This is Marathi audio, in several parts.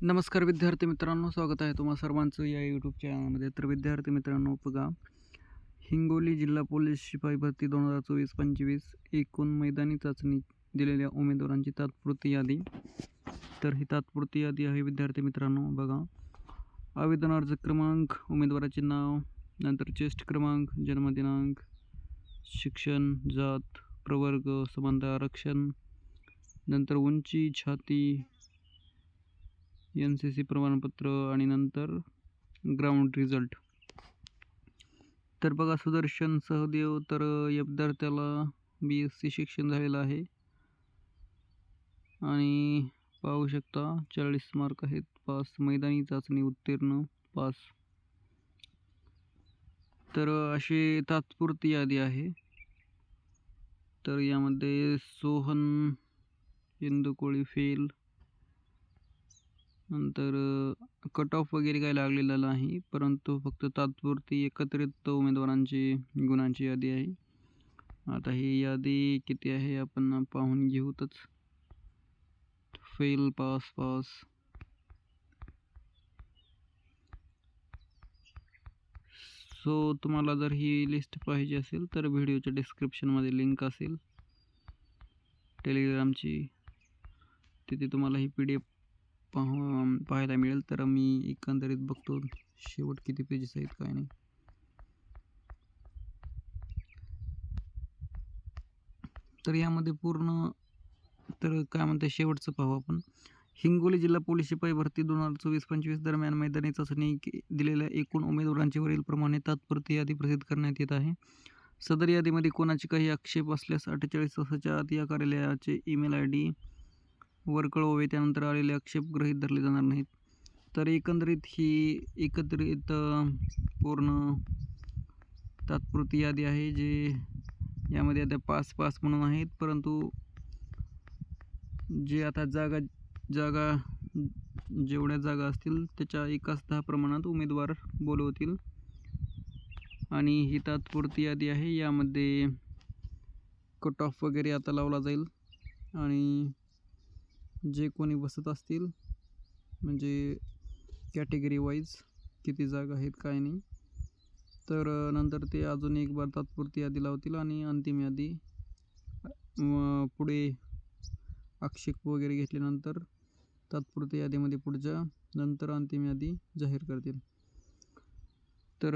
नमस्कार विद्यार्थी मित्रांनो, स्वागत आहे तुम्हा सर्वांचं या यूट्यूब चॅनलमध्ये. तर विद्यार्थी मित्रांनो बघा, हिंगोली जिल्हा पोलीस शिपाई भरती 2024-25 एकूण मैदानी चाचणी दिलेल्या उमेदवारांची तात्पुरती यादी. तर ही तात्पुरती यादी आहे विद्यार्थी मित्रांनो. बघा, आवेदन अर्ज क्रमांक, उमेदवाराचे नाव, नंतर चेस्ट क्रमांक, जन्मदिनांक, शिक्षण, जात, प्रवर्ग, समानता आरक्षण, नंतर उंची, छाती, NCC प्रमाणपत्र आणि नंतर ग्राउंड रिझल्ट. तर बघा, सुदर्शन सहदेव, तर या विद्यार्थ्याला BSc शिक्षण झालेलं आहे आणि पाहू शकता 40 मार्क आहेत, पास, मैदानी चाचणी उत्तीर्ण, पास. तर अशी तात्पुरती यादी आहे. तर यामध्ये सोहन इंदुकोळी फेल, नंतर कट ऑफ वगैरे काही लागलेला नाही, परंतु फक्त तात्पुरती एकत्रित उमेदवारांची गुणांची यादी आहे. आता ही यादी किती आहे आपण पाहून घेऊतच. Fail, pass, pass. सो तुम्हाला जर ही लिस्ट पाहिजे असेल तर व्हिडिओच्या डिस्क्रिप्शनमध्ये लिंक असेल टेलिग्रामची, तिथे तुम्हाला ही PDF पाहायला मिळेल. तर मी एकंदरीत बघतो शेवट किती पेजेस आहेत काय नाही. तर यामध्ये पूर्ण, तर काय म्हणते शेवटचं पाहू आपण. हिंगोली जिल्हा पोलीस शिपाई भरती 2024-25 दरम्यान मैदानी चाचणी दिलेल्या एकूण उमेदवारांची वरीलप्रमाणे तात्पुरती यादी प्रसिद्ध करण्यात येत आहे. सदर यादीमध्ये कोणाचे काही आक्षेप असल्यास 48 तासाच्या आत या कार्यालयाचे email ID वर कळवावे. त्यानंतर आलेले आक्षेप गृहीत धरले जाणार नाहीत. तर एकंदरीत ही एकत्रित पूर्ण तात्पुरती यादी आहे, जे यामध्ये आता 5 म्हणून आहेत, परंतु जे आता जागा जेवढ्या जागा असतील त्याच्या 1/10 प्रमाणात उमेदवार बोलवतील आणि ही तात्पुरती यादी आहे. यामध्ये कट ऑफ वगैरे आता लावला जाईल आणि जे कोणी बसत असतील, म्हणजे कॅटेगरी वाईज किती जागा आहेत काय नाही, तर नंतर ते अजून एक बार तात्पुरती यादी लावतील आणि अंतिम यादी पुढे आक्षेप वगैरे घेतल्यानंतर तात्पुरती यादीमध्ये पुढच्या नंतर अंतिम यादी जाहीर करतील. तर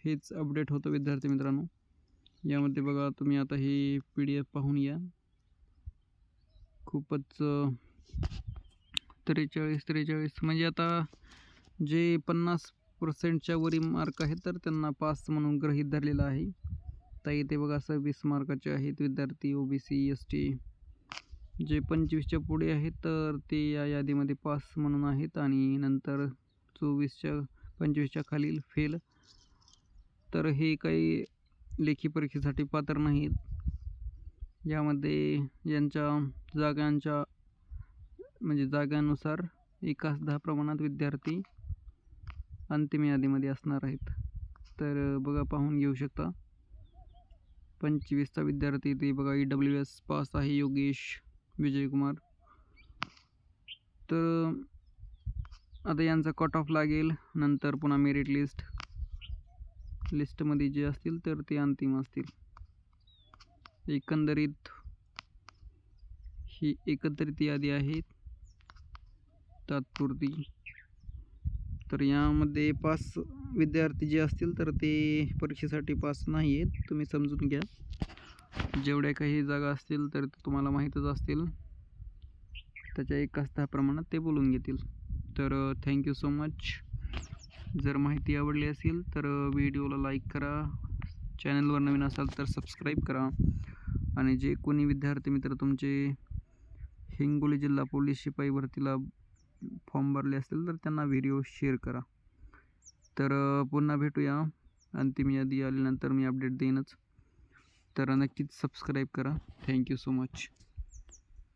हेच अपडेट होतं विद्यार्थी मित्रांनो. यामध्ये बघा, तुम्ही आता ही PDF पाहून या. खूपच 43 म्हणजे आता जे 50%च्या वरी मार्क आहेत तर त्यांना पास म्हणून गृहीत धरलेलं आहे. तर इथे बघा 26 मार्काचे आहेत विद्यार्थी OBC ST. जे 25च्या पुढे आहेत तर ते या यादीमध्ये पास म्हणून आहेत आणि नंतर 25च्या खालील फेल. तर हे काही लेखी परीक्षेसाठी पात्र नाहीत. यामध्ये यांच्या जागांनुसार 1/10 प्रमाणात विद्यार्थी अंतिम यादीमध्ये असणार आहेत. तर बघा, पाहून घेऊ शकता. 25चा विद्यार्थी ते बघा EWS पास आहे, योगेश विजयकुमार. तर आता यांचा कट ऑफ लागेल, नंतर पुन्हा मेरिट लिस्टमध्ये जे असतील तर ते अंतिम असतील. एकंदरीत ही एकत्रित यादी आहे तात्पुरती. तर यामध्ये 5 विद्यार्थी जे असतील तर ते परीक्षेसाठी पास नाही आहेत, तुम्ही समजून घ्या. जेवढ्या काही जागा असतील तर तुम्हाला माहीतच असतील, त्याच्या 1/10 प्रमाणात ते बोलून घेतील. तर थँक्यू सो मच. जर माहिती आवडली असेल तर व्हिडिओला लाईक करा, चॅनलवर नवीन असाल तर सबस्क्राईब करा आणि जे कोणी विद्यार्थी मित्र तुमचे हिंगोली जिल्हा पोलीस शिपाई भरतीला फॉर्म भरले असतील तर त्यांना व्हिडिओ शेअर करा. तर पुन्हा भेटूया. अंतिम यादी आल्यानंतर मी अपडेट देईनच. तर नक्कीच सबस्क्राईब करा. Thank you so much.